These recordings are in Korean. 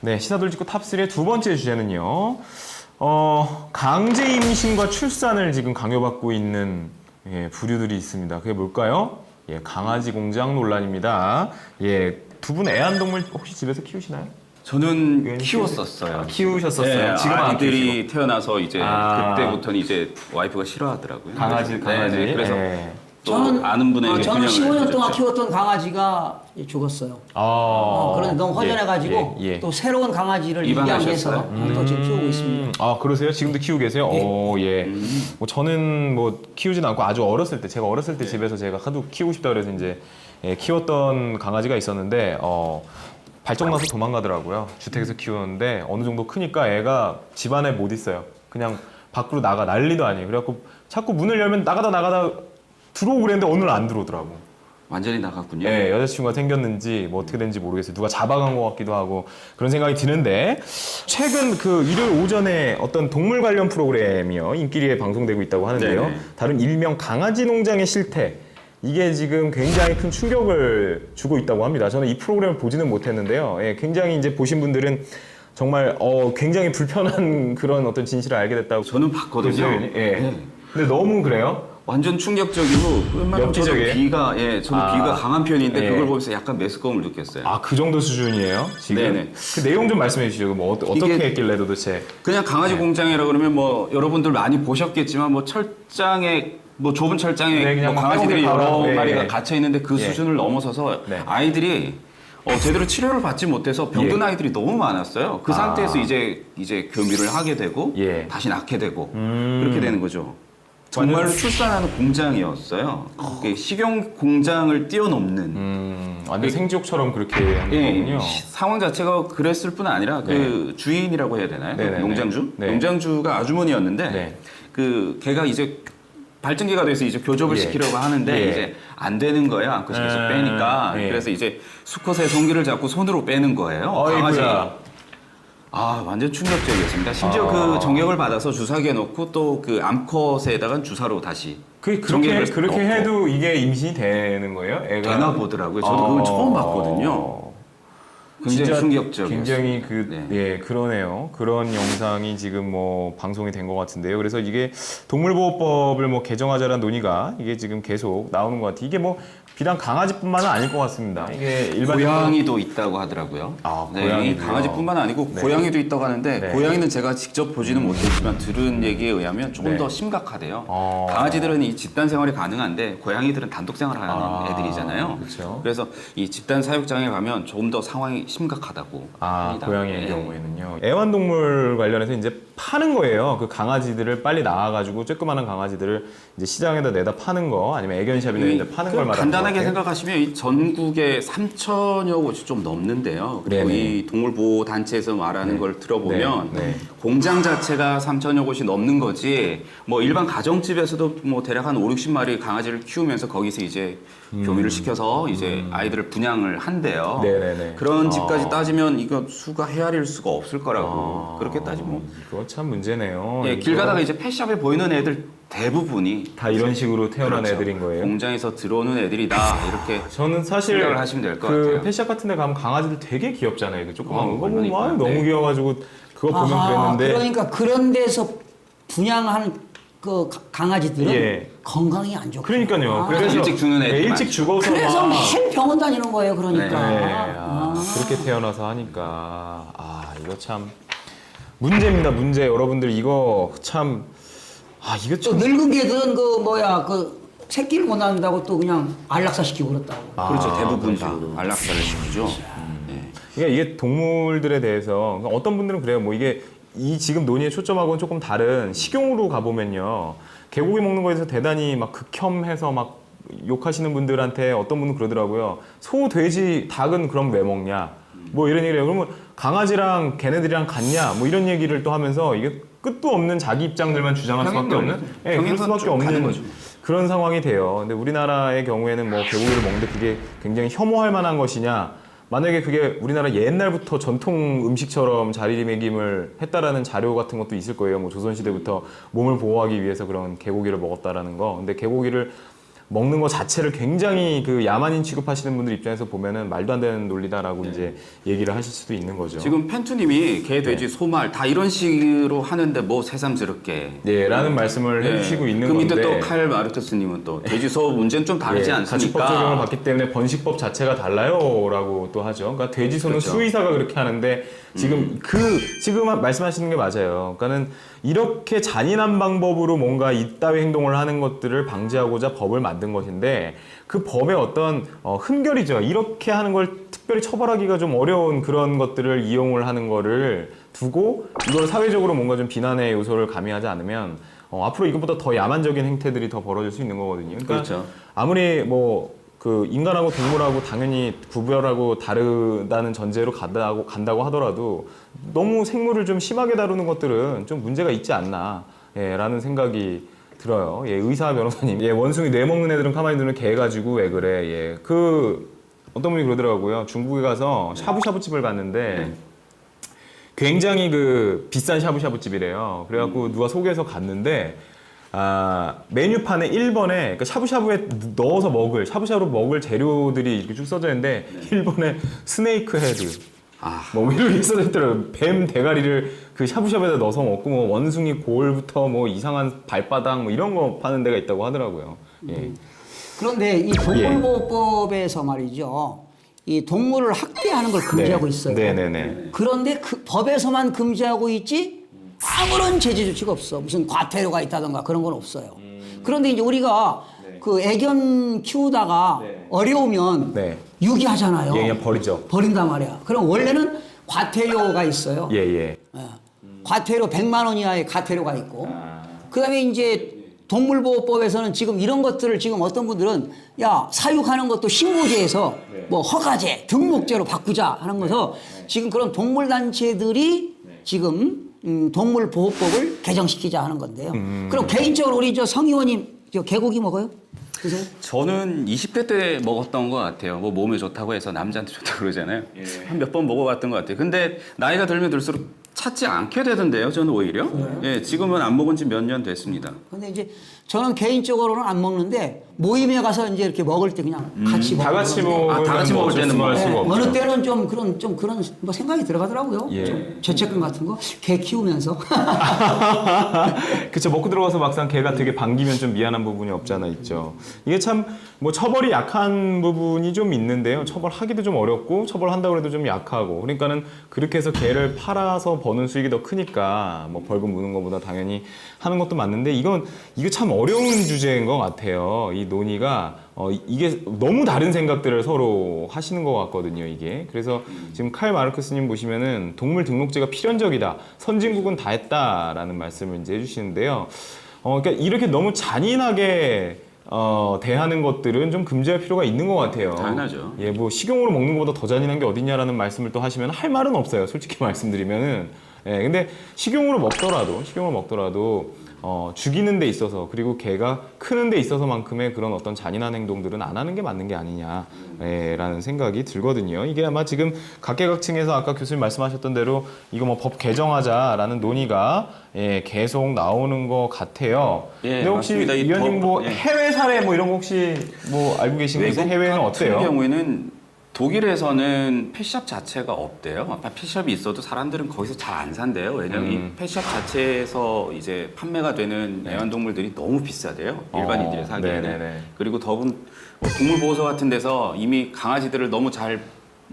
네, 시사돌직구 탑3의 두 번째 주제는요. 강제 임신과 출산을 지금 강요받고 있는 부류들이 있습니다. 그게 뭘까요? 강아지 공장 논란입니다. 두 분 애완동물 혹시 집에서 키우시나요? 저는 키웠었어요. 키우셨었어요. 네, 지금 안 아이들이 태어나서 이제 아. 그때부터는 이제 와이프가 싫어하더라고요. 강아지. 네, 그래서 예. 또 아는 분에게 저는 그냥을 15년 동안 해줬죠. 키웠던 강아지가 죽었어요. 그런데 너무 허전해가지고 예. 또 새로운 강아지를 입양해서 입양하셨어요? 또 지금 키우고 있습니다. 아, 그러세요? 지금도 키우고 계세요? 뭐 저는 뭐 키우진 않고 아주 어렸을 때, 제가 어렸을 때 집에서 제가 하도 키우고 싶다 그래서 이제 키웠던 강아지가 있었는데 발정나서 도망가더라고요. 주택에서 키우는데 어느 정도 크니까 애가 집안에 못 있어요. 그냥 밖으로 나가 난리도 아니에요. 그래갖고 자꾸 문을 열면 나가다 들어오고 그랬는데 오늘 안 들어오더라고. 완전히 나갔군요. 네, 여자친구가 생겼는지 뭐 어떻게 된지 모르겠어요. 누가 잡아간 것 같기도 하고 그런 생각이 드는데 최근 그 일요일 오전에 어떤 동물 관련 프로그램이요 인기리에 방송되고 있다고 하는데요. 네네. 다른 일명 강아지 농장의 실태 이게 지금 굉장히 큰 충격을 주고 있다고 합니다. 저는 이 프로그램을 보지는 못했는데요. 굉장히 이제 보신 분들은 정말 굉장히 불편한 그런 어떤 진실을 알게 됐다고. 저는 봤거든요. 그죠? 네. 근데 너무 그래요? 완전 충격적이고 웬만하면 저도 엽기적이에요? 저도 비가 강한 편인데 예. 그걸 보면서 약간 메스꺼움을 느꼈어요. 아, 그 정도 수준이에요? 지금? 네네. 그 내용 좀 말씀해 주시죠. 뭐 어떻게 이게- 했길래 도대체? 그냥 강아지 공장이라 그러면 뭐 여러분들 많이 보셨겠지만 뭐 철장에 뭐 좁은 철장에 네, 그냥 뭐 막 강아지들이 빼곡히 여러 바로, 마리가 예. 갇혀 있는데 그 예. 수준을 넘어서서 네. 아이들이 제대로 치료를 받지 못해서 병든 예. 아이들이 너무 많았어요. 그 아. 상태에서 이제 교미를 하게 되고 예. 다시 낳게 되고 그렇게 되는 거죠. 완전- 정말로 출산하는 공장이었어요. 그게 식용 공장을 뛰어넘는 완전 생지옥처럼 그렇게 하는 예, 거군요. 상황 자체가 그랬을 뿐 아니라 그 주인이라고 해야 되나요? 그 네네네. 농장주? 네. 농장주가 아주머니였는데 네. 그 걔가 이제 발전기가 돼서 이제 교접을 예. 시키려고 하는데 예. 이제 안 되는 거예요. 안고서 계속 빼니까 예. 그래서 이제 수컷의 성기를 잡고 손으로 빼는 거예요. 어이구야. 완전 충격적이었습니다. 심지어 그 정액을 받아서 주사기에 넣고 또 그 암컷에다가 주사로 다시 그렇게 정액을 넣고. 해도 이게 임신이 되는 거예요? 애가 되나 보더라고요. 저도 그걸 처음 봤거든요. 굉장히 진짜 충격적이었어요. 굉장히 네. 그러네요. 그런 영상이 지금 뭐 방송이 된 것 같은데요. 그래서 이게 동물보호법을 뭐 개정하자라는 논의가 이게 지금 계속 나오는 것 같아요. 이게 뭐 비단 강아지뿐만은 아닐 것 같습니다. 이게 고양이도 있다고 하더라고요. 고양이도요? 네, 이 강아지뿐만 아니고 고양이도 있다고 하는데 네. 고양이는 제가 직접 보지는 못했지만 들은 얘기에 의하면 조금 네. 더 심각하대요. 어. 강아지들은 이 집단 생활이 가능한데 고양이들은 단독 생활하는 애들이잖아요. 그렇죠. 그래서 이 집단 사육장에 가면 조금 더 상황이 심각하다고 합니다. 고양이의 네. 경우에는요. 애완동물 관련해서 이제 파는 거예요. 그 강아지들을 빨리 낳아가지고 쬐끄만한 강아지들을 이제 시장에다 내다 파는 거 아니면 애견샵이나 이런 데 파는 걸 말하는 것 간단하게 같아요. 생각하시면 이 전국에 3천여 곳이 좀 넘는데요. 그리고 네네. 이 동물보호단체에서 말하는 걸 들어보면 네. 공장 자체가 3천여 곳이 넘는 거지 뭐 일반 가정집에서도 뭐 대략 한 5, 60마리 강아지를 키우면서 거기서 이제 교미를 시켜서 이제 아이들을 분양을 한대요. 네네네. 그런 집까지 따지면 이거 수가 헤아릴 수가 없을 거라고. 그렇게 따지면 이거 참 문제네요. 예, 길 이거 가다가 이제 펫샵에 보이는 애들 대부분이 다 이런 식으로 태어난 그렇죠. 애들인 거예요. 공장에서 들어오는 애들이다 이렇게 저는 사실 생각을 하시면 될것 그 같아요. 펫샵 같은 데 가면 강아지들 되게 귀엽잖아요. 그 조그만 거 얼마나 보면 막 이뻐요. 너무 네. 귀여워가지고 그거 보면 그랬는데 그러니까 그런 데서 분양한 그 강아지들은 예. 건강이 안 좋고. 그러니까요. 그래서 일찍 죽는 애들이 일찍 많죠. 죽어서 그래서 막 매일 병원 다니는 거예요. 그러니까. 네, 그렇게 태어나서 하니까 이거 참 문제입니다. 문제. 여러분들 이거 참 이거 또 참 늙은 개들은 그 새끼를 못 낳는다고 또 그냥 안락사시키고 그렇다고. 그렇죠. 대부분 다 안락사를 시키죠. 네. 그러니까 이게 동물들에 대해서 그러니까 어떤 분들은 그래요. 뭐 이게 이 지금 논의의 초점하고는 조금 다른 식용으로 가보면요. 개고기 먹는 거에 대해서 대단히 막 극혐해서 막 욕하시는 분들한테 어떤 분은 그러더라고요. 소, 돼지, 닭은 그럼 왜 먹냐? 뭐 이런 얘기를 해요. 그러면 강아지랑 걔네들이랑 같냐? 뭐 이런 얘기를 또 하면서 이게 끝도 없는 자기 입장들만 주장할 수밖에 없는 그럴 수밖에 없는 거죠. 그런 상황이 돼요. 근데 우리나라의 경우에는 뭐 개고기를 먹는데 그게 굉장히 혐오할 만한 것이냐? 만약에 그게 우리나라 옛날부터 전통 음식처럼 자리매김을 했다라는 자료 같은 것도 있을 거예요. 뭐 조선시대부터 몸을 보호하기 위해서 그런 개고기를 먹었다라는 거. 근데 개고기를 먹는 거 자체를 굉장히 그 야만인 취급하시는 분들 입장에서 보면은 말도 안 되는 논리다라고 이제 얘기를 하실 수도 있는 거죠. 지금 펜투님이 개, 돼지, 소말 다 이런 식으로 하는데 뭐 새삼스럽게. 예, 라는 말씀을 해주시고 있는 그 밑에 건데. 또 칼 마르크스님은 또 돼지, 소 문제는 좀 다르지 예, 않습니까? 가축법 적용을 받기 때문에 번식법 자체가 달라요라고 또 하죠. 그러니까 돼지 소는 그렇죠. 수의사가 그렇게 하는데 지금 지금 말씀하시는 게 맞아요. 그러니까는 이렇게 잔인한 방법으로 뭔가 이따위 행동을 하는 것들을 방지하고자 법을 만든 것인데 그 법의 어떤 흠결이죠. 이렇게 하는 걸 특별히 처벌하기가 좀 어려운 그런 것들을 이용을 하는 거를 두고 이걸 사회적으로 뭔가 좀 비난의 요소를 가미하지 않으면 앞으로 이것보다 더 야만적인 행태들이 더 벌어질 수 있는 거거든요. 그러니까 그렇죠. 아무리 뭐 그 인간하고 동물하고 당연히 구별하고 다르다는 전제로 간다고 하더라도 너무 생물을 좀 심하게 다루는 것들은 좀 문제가 있지 않나 라는 생각이 들어요. 예, 의사 변호사님. 예, 원숭이 뇌 먹는 애들은 가만히 두면 개 가지고 왜 그래? 예, 그 어떤 분이 그러더라고요. 중국에 가서 샤브샤브 집을 갔는데 굉장히 그 비싼 샤브샤브 집이래요. 그래갖고 누가 소개해서 갔는데 메뉴판에 1번에 그러니까 샤브샤브에 넣어서 먹을 샤브샤브로 먹을 재료들이 이렇게 쭉 써져 있는데 1번에 스네이크 헤드 뭐 이렇게 써져 있더라고요. 뱀 대가리를 그 샤브샤브에다 넣어서 먹고 뭐 원숭이 골부터 뭐 이상한 발바닥 뭐 이런 거 파는 데가 있다고 하더라고요. 예. 그런데 이 동물보호법에서 말이죠. 이 동물을 학대하는 걸 금지하고 있어요. 네네네. 그런데 그 법에서만 금지하고 있지 아무런 제재 조치가 없어. 무슨 과태료가 있다던가 그런 건 없어요. 그런데 이제 우리가 그 애견 키우다가 어려우면 유기하잖아요. 예, 그냥 버리죠. 버린단 말이야. 그럼 원래는 과태료가 있어요. 예, 예. 과태료 100만 원 이하의 과태료가 있고 그다음에 이제 동물보호법에서는 지금 이런 것들을 지금 어떤 분들은 야 사육하는 것도 신고제에서 뭐 허가제 등록제로 바꾸자 하는 거서 지금 그런 동물단체들이 지금 동물보호법을 개정시키자 하는 건데요. 그럼 개인적으로 우리 성 의원님 개고기 먹어요? 드세요? 저는 20대 때 먹었던 것 같아요. 뭐 몸에 좋다고 해서 남자한테 좋다고 그러잖아요. 한 몇 번 먹어봤던 것 같아요. 근데 나이가 들면 들수록 찾지 않게 되던데요. 저는 오히려. 예, 지금은 안 먹은 지 몇 년 됐습니다. 근데 이제 저는 개인적으로는 안 먹는데 모임에 가서 이제 이렇게 먹을 때 그냥 같이 다 같이 먹으면 다 같이 먹을 때는 할 수가 없죠. 어느 때는 좀 그런 뭐 생각이 들어가더라고요. 예. 좀 죄책감 같은 거. 개 키우면서. 그쵸. 먹고 들어가서 막상 걔가 되게 반기면 좀 미안한 부분이 없지 않아 있죠. 이게 참 뭐 처벌이 약한 부분이 좀 있는데요. 처벌하기도 좀 어렵고 처벌한다고 해도 좀 약하고 그러니까는 그렇게 해서 걔를 팔아서 버는 수익이 더 크니까 뭐 벌금 무는 것보다 당연히 하는 것도 맞는데 이거 참 어려운 주제인 것 같아요. 이 논의가 이게 너무 다른 생각들을 서로 하시는 것 같거든요. 이게 그래서 지금 칼 마르크스님 보시면은 동물 등록제가 필연적이다. 선진국은 다 했다라는 말씀을 이제 해주시는데요. 그러니까 이렇게 너무 잔인하게 대하는 것들은 좀 금지할 필요가 있는 것 같아요. 당연하죠. 예, 뭐 식용으로 먹는 것보다 더 잔인한 게 어딨냐라는 말씀을 또 하시면 할 말은 없어요. 솔직히 말씀드리면은. 예, 근데 식용으로 먹더라도 죽이는 데 있어서 그리고 개가 크는 데 있어서만큼의 그런 어떤 잔인한 행동들은 안 하는 게 맞는 게 아니냐라는 생각이 들거든요. 이게 아마 지금 각계각층에서 아까 교수님 말씀하셨던 대로 이거 뭐 법 개정하자라는 논의가 계속 나오는 것 같아요. 예, 근데 혹시 맞습니다. 이 위원님 뭐 예. 해외 사례 뭐 이런 거 혹시 뭐 알고 계신 거 있어요? 해외는 어때요? 같은 경우에는 독일에서는 펫샵 자체가 없대요. 펫샵이 있어도 사람들은 거기서 잘 안 산대요. 왜냐면 이 펫샵 자체에서 이제 판매가 되는 애완동물들이 너무 비싸대요. 일반인들이 사기에는. 네네네. 그리고 동물보호소 같은 데서 이미 강아지들을 너무 잘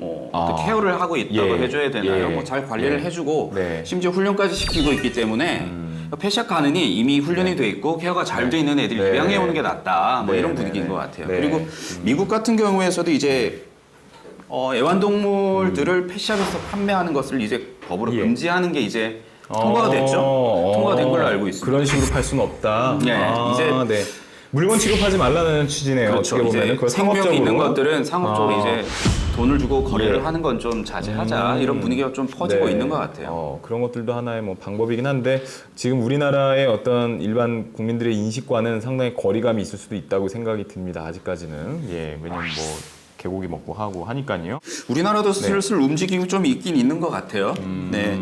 어떤 케어를 하고 있다고 해줘야 되나요? 뭐 잘 관리를 해주고 심지어 훈련까지 시키고 있기 때문에 펫샵 가느니 이미 훈련이 돼 있고 케어가 잘 돼 있는 애들이 입양해 오는 게 낫다. 뭐 이런 분위기인 것 같아요. 그리고 미국 같은 경우에서도 이제 애완동물들을 펫샵에서 판매하는 것을 이제 법으로 금지하는 게 이제 통과가 됐죠. 통과된 걸로 알고 있습니다. 그런 식으로 팔 수는 없다. 네, 이제 물건 취급하지 말라는 취지네요. 그렇죠. 어떻게 보면 이제 그걸 생명이 상업적으로 있는 것들은 상업적으로 이제 돈을 주고 거래를 예. 하는 건 좀 자제하자 이런 분위기가 좀 퍼지고 있는 것 같아요. 그런 것들도 하나의 뭐 방법이긴 한데 지금 우리나라의 어떤 일반 국민들의 인식과는 상당히 거리감이 있을 수도 있다고 생각이 듭니다. 아직까지는 왜냐면 뭐 개고기 먹고 하고 하니까요. 우리나라도 슬슬 움직임이 좀 있긴 있는 것 같아요. 네.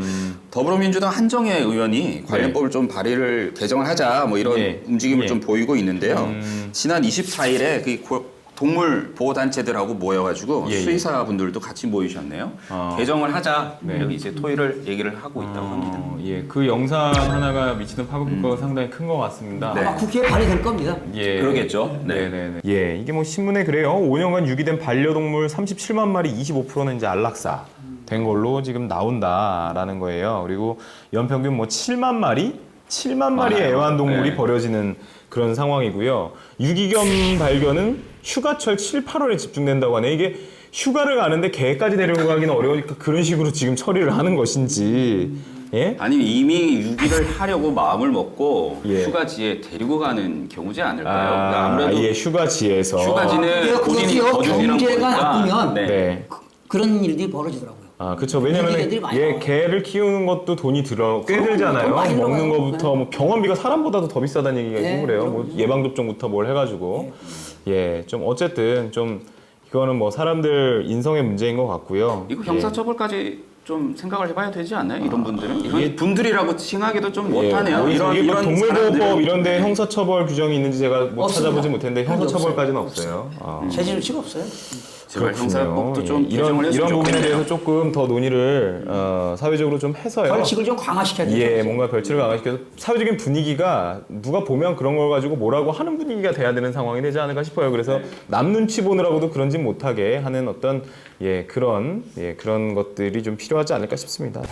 더불어민주당 한정혜 의원이 관련법을 좀 발의를 개정을 하자 뭐 이런 예. 움직임을 예. 좀 보이고 있는데요. 지난 24일에 그 동물 보호 단체들하고 모여가지고 예, 예. 수의사분들도 같이 모이셨네요. 개정을 하자 여기 이제 토의를 얘기를 하고 있다고 합니다. 예, 그 영상 하나가 미치는 파급효과가 상당히 큰 것 같습니다. 네. 아마 국회에 발의될 겁니다. 예. 그러겠죠. 네. 네네네. 예, 이게 뭐 신문에 그래요. 5년간 유기된 반려동물 37만 마리 25%는 이제 안락사 된 걸로 지금 나온다라는 거예요. 그리고 연평균 뭐 7만 마리의 많아요. 애완동물이 네. 버려지는 그런 상황이고요. 유기견 발견은 휴가철 7, 8월에 집중된다고 하네. 이게 휴가를 가는데 개까지 데리고 가기는 어려우니까 그런 식으로 지금 처리를 하는 것인지. 예? 아니면 이미 유기를 하려고 마음을 먹고 예. 휴가지에 데리고 가는 경우지 않을까요? 그러니까 아무래도 예, 휴가지에서. 휴가지는 본인이 그렇고요. 거주지랑 경제가 보니까 나쁘면 네. 네. 그런 일들이 벌어지더라고요. 아, 그쵸. 왜냐면은 유기견들이 많이 얘 나와요. 개를 키우는 것도 돈이 꽤 돈 들잖아요. 많이 먹는 들어가요. 거부터 네. 뭐 병원비가 사람보다도 더 비싸다는 얘기가 네, 있고 그래요. 그럼요. 뭐 예방접종부터 뭘 해가지고. 예, 좀 어쨌든 좀 이거는 뭐 사람들 인성의 문제인 것 같고요. 이거 예. 형사처벌까지 좀 생각을 해봐야 되지 않나요? 이런 분들은 이건 분들이라고 칭하기도 좀 못하네요. 뭐 이런 이게 뭐 동물보호법 사람들은- 이런데 형사처벌 규정이 있는지 제가 못 없습니다. 찾아보지 못했는데 그런 게 형사처벌까지는 없어요. 없어요. 제재 조치가 없어요. 제발 그렇군요. 형사법도 예, 좀 개정을 이런 했으면 부분에 좋겠네요. 대해서 조금 더 논의를 사회적으로 좀 해서요. 벌칙을 좀 강화시켜야 되죠. 예, 뭔가 별치를 강화시켜서 사회적인 분위기가 누가 보면 그런 걸 가지고 뭐라고 하는 분위기가 돼야 되는 상황이 되지 않을까 싶어요. 그래서 남 눈치 보느라고도 그런지 못하게 하는 어떤 그런 것들이 좀 필요하지 않을까 싶습니다.